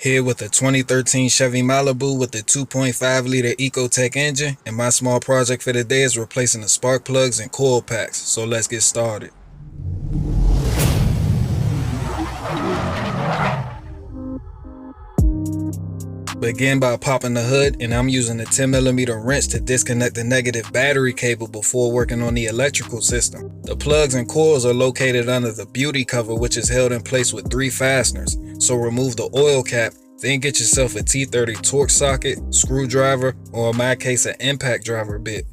Here with a 2013 Chevy Malibu with the 2.5 liter Ecotec engine, and my small project for the day is replacing the spark plugs and coil packs, so let's get started. Begin by popping the hood, and I'm using a 10mm wrench to disconnect the negative battery cable before working on the electrical system. The plugs and coils are located under the beauty cover, which is held in place with 3 fasteners. So remove the oil cap, then get yourself a T30 torque socket, screwdriver, or in my case an impact driver bit.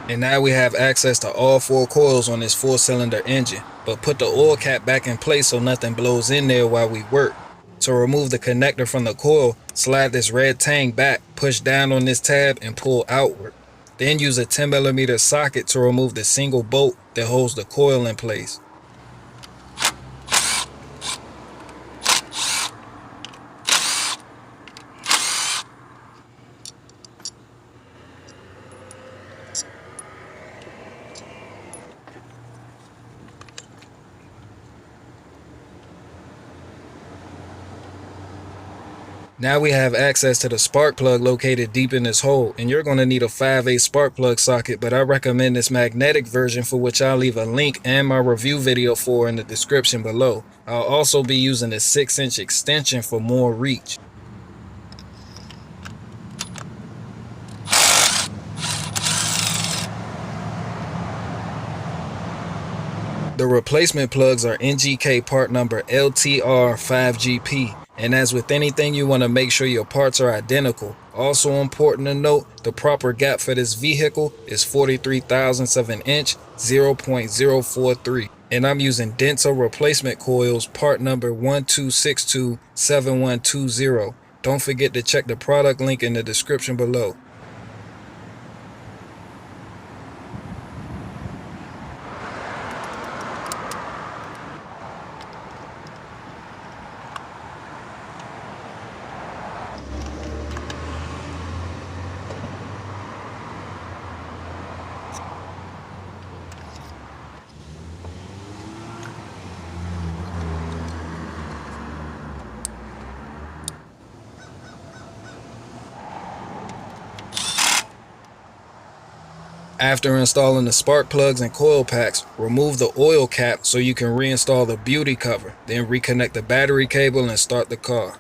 And now we have access to all 4 coils on this 4-cylinder engine, but put the oil cap back in place so nothing blows in there while we work. To remove the connector from the coil, slide this red tang back, push down on this tab and pull outward. Then use a 10mm socket to remove the single bolt that holds the coil in place. Now we have access to the spark plug located deep in this hole, and you're going to need a 5/8 spark plug socket, but I recommend this magnetic version, for which I'll leave a link and my review video for in the description below. I'll also be using a 6-inch extension for more reach. The replacement plugs are NGK part number LTR5GP. And as with anything, you want to make sure your parts are identical. Also important to note, the proper gap for this vehicle is 43 thousandths of an inch, 0.043. And I'm using Denso replacement coils, part number 12627120. Don't forget to check the product link in the description below. After installing the spark plugs and coil packs, remove the oil cap so you can reinstall the beauty cover, then reconnect the battery cable and start the car.